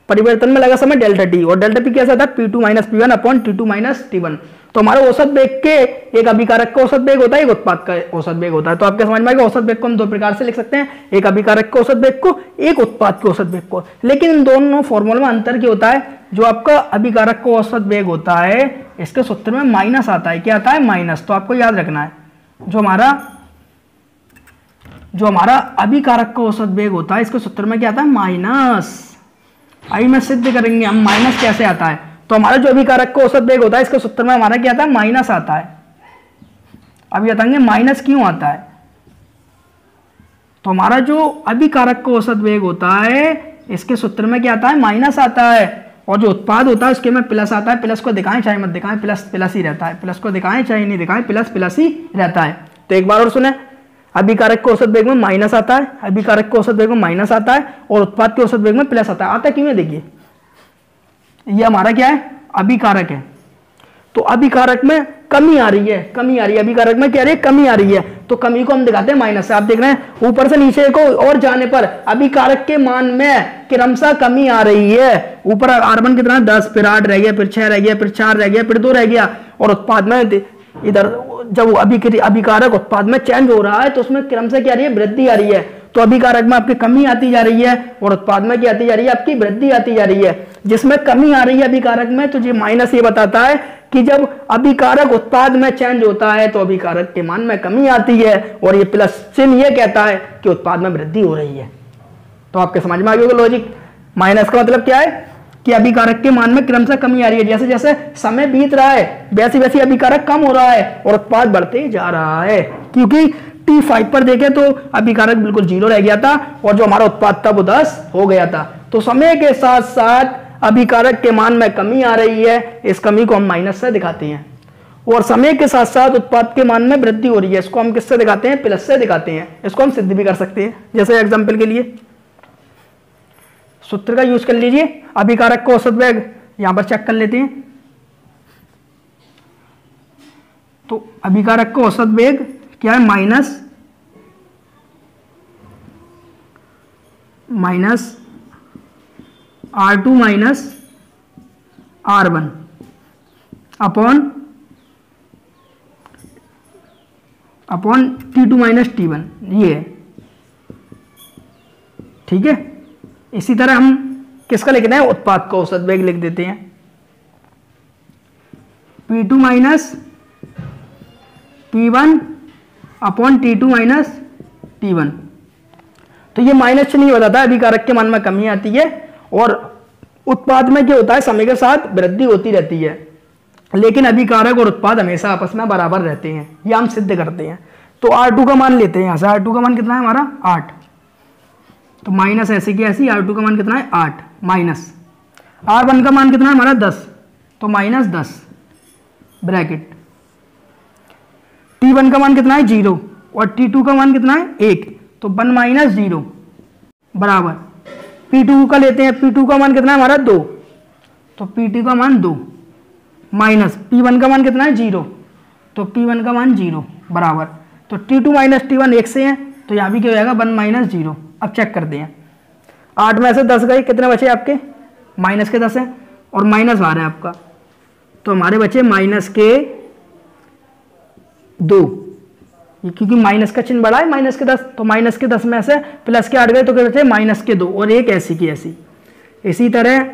परिवर्तन में लगा समय डेल्टा T, और डेल्टा P कैसा था, P2 minus P1 upon T2 minus T1। तो हमारा औसत वेग के एक अभिकारक का औसत वेग होता है, एक उत्पाद का औसत वेग होता है। तो आपके समझ में आएगा औसत वेग को हम दो प्रकार से लिख सकते हैं, एक अभिकारक के औसत वेग को, एक उत्पाद के औसत वेग को। लेकिन इन दोनों फॉर्मूले में अंतर क्या होता है, जो आपका अभिकारक का औसत वेग होता है इसके सूत्र में माइनस आता है, क्या आता है, माइनस। तो आपको याद रखना है जो हमारा अभिकारक का औसत वेग होता है इसके सूत्र में क्या आता है, माइनस। आई में सिद्ध करेंगे हम माइनस कैसे आता है। तो हमारा जो अभिकारक का औसत वेग होता है इसके सूत्र में हमारा क्या आता है, माइनस आता है। अभी बताएंगे माइनस क्यों आता है। तो हमारा जो अभिकारक का औसत वेग होता है इसके सूत्र में क्या आता है, माइनस आता है, और जो उत्पाद होता है उसके में प्लस आता है। प्लस को दिखाएं चाहे मत दिखाएं, प्लस प्लस ही रहता है, प्लस को दिखाएं चाहे नहीं दिखाएं, प्लस प्लस ही रहता है। तो एक बार और सुने, अभिकारक के औसत वेग में माइनस आता है, अभिकारक के औसत वेग में माइनस आता है, और उत्पाद के औसत वेग में प्लस आता है। आता क्यों है, देखिए ये हमारा क्या है, अभिकारक है। तो अभिकारक में कमी आ रही है, अभिकारक में क्या रही है, कमी आ रही है। तो कमी को हम दिखाते हैं माइनस से। आप देख रहे हैं ऊपर से नीचे को और जाने पर अभिकारक के मान में क्रमशः कमी आ रही है। ऊपर R1 कितना 10, फिर 8 रह गया, फिर 6 रह गया, फिर 4 रह गया, फिर 2 रह गया। और उत्पाद में इधर जब अभिकारक उत्पाद में चेंज हो रहा है तो उसमें क्रमशः क्या आ रही है, वृद्धि आ रही है। तो अभिकारक में आपकी कमी आती जा रही है और उत्पाद में क्या आती जा रही है, आपकी वृद्धि आती जा रही है। जिसमें कमी आ रही है अभिकारक में, तो ये माइनस ये बताता है कि जब अभिकारक उत्पाद में चेंज होता है तो अभिकारक के मान में कमी आती है, और ये प्लस चिन्ह ये कहता है कि उत्पाद में वृद्धि हो रही है। तो आपके समझ में आ गया लॉजिक। माइनस का मतलब क्या है कि अभिकारक के मान में क्रमशः कमी आ रही है, जैसे जैसे समय बीत रहा है वैसे वैसे अभिकारक कम हो रहा है और उत्पाद बढ़ते जा रहा है। क्योंकि T5 पर देखें तो अभिकारक बिल्कुल 0 रह गया था और जो हमारा उत्पाद था वो 10 हो गया था। तो समय के साथ साथ अभिकारक के मान में कमी आ रही है, इस कमी को हम माइनस से दिखाते हैं, और समय के साथ साथ उत्पाद के मान में वृद्धि हो रही है, इसको हम किससे दिखाते हैं, प्लस से दिखाते हैं। इसको हम सिद्ध भी कर सकते हैं, जैसे एग्जाम्पल के लिए सूत्र का यूज कर लीजिए। अभिकारक का औसत वेग यहां पर चेक कर लेते हैं। तो अभिकारक का औसत वेग क्या है, minus R2 minus R1 upon T2 minus T1, ये है, ठीक है। इसी तरह हम किसका लिखते हैं, उत्पाद का औसत वेग लिख देते हैं, P2 minus P1 upon T2 minus T1। तो ये माइनस चिन्ह नहीं बताता अभिकारक के मान में कमी आती है और उत्पाद में क्या होता है, समय के साथ वृद्धि होती रहती है, लेकिन अभिकारक और उत्पाद हमेशा आपस में बराबर रहते हैं, ये हम सिद्ध करते हैं। तो R2 का मान लेते हैं, यहां से R2 का मान कितना है हमारा 8, तो माइनस ऐसे की ऐसी R2 का मान कितना है 8, माइनस R1 का मान कितना है हमारा 10, तो माइनस 10 ब्रैकेट, T1 का मान कितना है 0 और T2 का मान कितना है 1, तो 1 माइनस 0 बराबर P2 का लेते हैं, P2 का मान कितना है हमारा 2, तो P2 का मान 2 माइनस P1 का मान कितना है 0, तो P1 का मान 0 बराबर, तो T2 माइनस T1 एक से है, तो यहाँ भी क्या हो जाएगा 1 माइनस 0। अब चेक करते हैं, 8 में से 10 गए, कितने बचे आपके, माइनस के 10 है और माइनस आ रहा है आपका, तो हमारे बचे माइनस के 2, क्योंकि माइनस का चिन्ह बड़ा है, माइनस के 10, तो माइनस के 10 में से प्लस के 8 गए तो क्या बचे माइनस के 2 और एक ऐसी की ऐसी। इसी तरह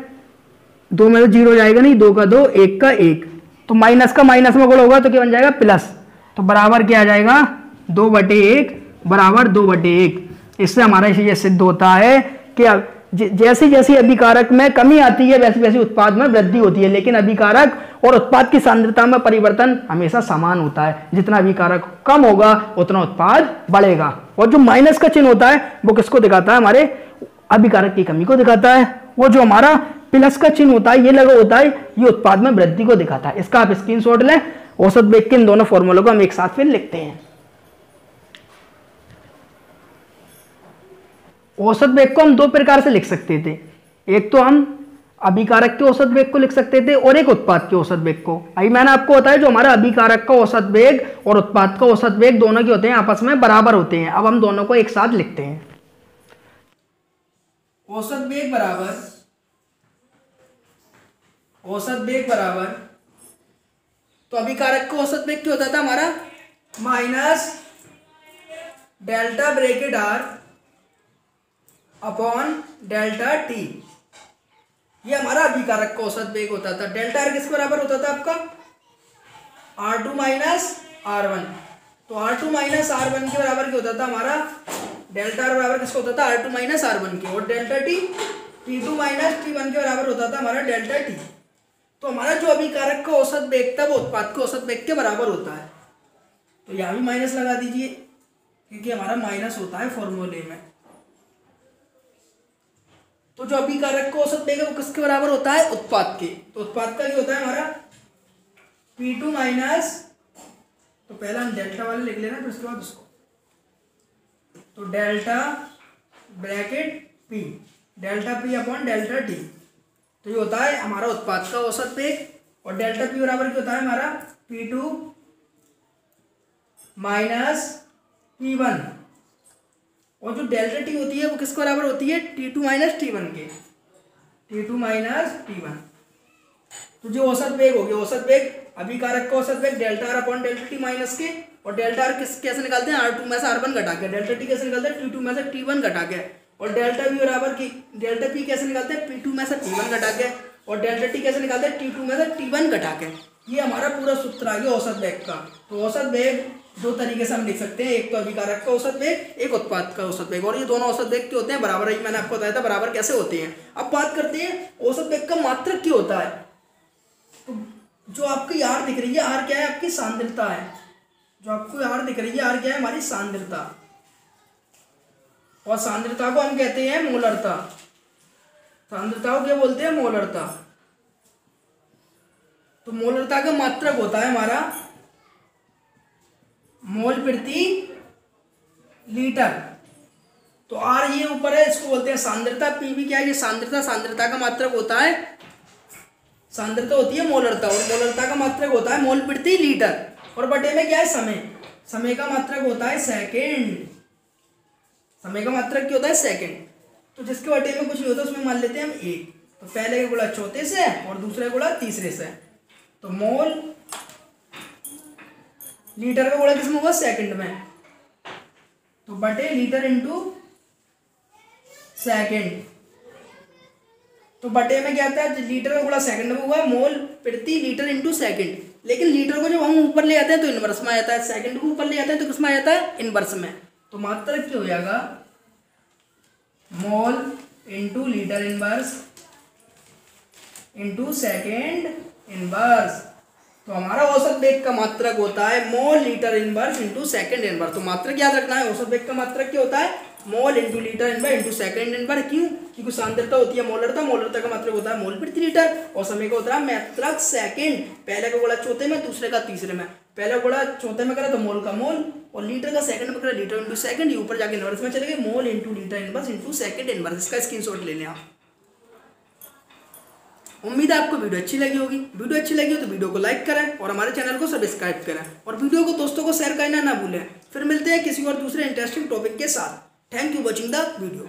2 में तो 0 जाएगा नहीं, 2 का 2, 1 का 1, तो माइनस का माइनस में गुणा होगा तो क्या बन जाएगा प्लस, तो बराबर क्या आ जाएगा 2/1 बराबर 2/1। इससे हमारा ये सिद्ध होता है कि जैसी जैसी अभिकारक में कमी आती है वैसी वैसी उत्पाद में वृद्धि होती है, लेकिन अभिकारक और उत्पाद की सांद्रता में परिवर्तन हमेशा समान होता है, जितना अभिकारक कम होगा उतना उत्पाद बढ़ेगा। और जो माइनस का चिन्ह होता है वो किसको दिखाता है, हमारे अभिकारक की कमी को दिखाता है। वो जो हमारा प्लस का चिन्ह होता है ये लगा होता है, ये उत्पाद में वृद्धि को दिखाता है। इसका आप स्क्रीनशॉट लें। औसत वेग के इन दोनों फॉर्मूलों को हम एक साथ फिर लिखते हैं। औसत वेग को हम दो प्रकार से लिख सकते थे, एक तो हम अभिकारक के औसत वेग को लिख सकते थे और एक उत्पाद के औसत वेग को। अभी मैंने आपको बताया जो हमारा अभिकारक का औसत वेग और उत्पाद का औसत वेग दोनों के होते हैं, आपस में बराबर होते हैं। अब हम दोनों को एक साथ लिखते हैं। औसत वेग बराबर तो अभिकारक का औसत वेग क्या होता था हमारा, minus delta bracket R upon delta T, ये हमारा अभिकारक का औसत वेग होता था। डेल्टा R किसके बराबर होता था आपका, R2 माइनस R1, तो R2 माइनस R1 के बराबर क्या होता था हमारा, डेल्टा R बराबर किसको होता था R2 माइनस R1 के, और delta T T2 minus T1 के बराबर होता था हमारा डेल्टा T। तो हमारा जो अभिकारक का औसत वेग था वो उत्पाद के औसत वेग के बराबर होता है। तो यहाँ भी माइनस लगा दीजिए क्योंकि हमारा माइनस होता है फॉर्मूले में। तो जो अभिकारक का औसत वेग है वो किसके बराबर होता है, उत्पाद के। तो उत्पाद का क्या होता है हमारा P2 माइनस, तो पहला हम डेल्टा वाले लिख लेना फिर उसके बाद उसको, तो delta bracket P, delta P upon delta T, तो ये होता है हमारा उत्पाद का औसत वेग। और डेल्टा P बराबर क्या होता है हमारा P2 माइनस P1, और जो डेल्टा T होती है वो किसके बराबर होती है, T2 माइनस T1 के, T2 माइनस T1। तो जो औसत वेग होगी, औसत वेग अभिकारक का औसत वेग delta R upon delta T minus के, और डेल्टा आर कैसे निकालते हैं, R2 में से R1 घटा के, डेल्टा टी कैसे निकालते हैं, T2 में से T1 घटा के, और डेल्टा V बराबर की डेल्टा P कैसे निकालते हैं, P2 में से P1 घटा के, और डेल्टा T कैसे निकालते हैं, T2 में से T1 घटा के। ये हमारा पूरा सूत्र आ गया औसत वेग का। तो औसत वेग दो तरीके से हम लिख सकते हैं, एक तो अभिकारक का औसत वेग, एक उत्पाद का औसत वेग, और ये दोनों औसत वेग क्या होते हैं, बराबर ही मैंने आपको बताया था बराबर कैसे होते हैं। अब बात करते हैं औसत वेग का मात्रक क्या होता है। तो जो आपकी आर दिख रही है, आर क्या है, आपकी सांद्रता है। जो आपको आर दिख रही है, आर क्या है, हमारी सांद्रता, और सांद्रता को हम कहते हैं मोलरता। सांद्रता को क्या बोलते हैं, मोलरता। तो मोलरता का मात्रक होता है हमारा मोल प्रति लीटर। तो आर ये ऊपर है, इसको बोलते हैं सांद्रता। पी भी क्या है, ये सांद्रता, सांद्रता का मात्रक होता है, सांद्रता होती है मोलरता, और मोलरता का मात्रक होता है मोल प्रति लीटर। और बटे में क्या है, समय, समय का मात्रक होता है सेकंड। समय का मात्रक क्या होता है, सेकंड। तो जिसके बटे में कुछ नहीं होता उसमें मान लेते हैं हम 1। तो पहले का गुणा चौथे से और दूसरे गुणा तीसरे से। तो मोल लीटर का गुणा किसमें होगा, सेकंड में। तो बटे लीटर इंटू सेकंड। तो बटे में क्या आता है, लीटर का गुणा सेकंड में हुआ, मोल प्रति लीटर इंटू सेकंड। लेकिन लीटर को जब हम ऊपर ले आते हैं तो इनवर्स में आ जाता है, सेकंड को ऊपर ले आते हैं तो किसमें आ जाता है, इनवर्स में। तो मात्रक क्या हो जाएगा, mole into litre inverse into second inverse. तो हमारा औसत वेग का मात्रक होता है mole litre inverse into second inverse. तो मात्रक याद रखना है, औसत वेग का मात्रक क्या होता है, mole into litre inverse into second inverse. क्यों, क्योंकि सांद्रता होती है मोलरता, मोलरता का मात्रक होता है मोल प्रति लीटर, और समय का होता है मात्रक सेकंड। पहले का गुणा चौथे में, दूसरे का तीसरे में। पहले गुणा चौथे में करा तो मोल का मोल, और लीटर का सेकंड में करा लीटर इंटू सेकंड। ये ऊपर जाके इनवर्स में चले गए, mole into litre inverse into second inverse. इसका स्क्रीनशॉट ले लें आप। उम्मीद है आपको वीडियो अच्छी लगी होगी। वीडियो अच्छी लगी हो तो वीडियो को लाइक करें और हमारे चैनल को सब्सक्राइब करें, और वीडियो को दोस्तों को शेयर करना ना भूलें। फिर मिलते हैं किसी और दूसरे इंटरेस्टिंग टॉपिक के साथ। Thank you watching the video.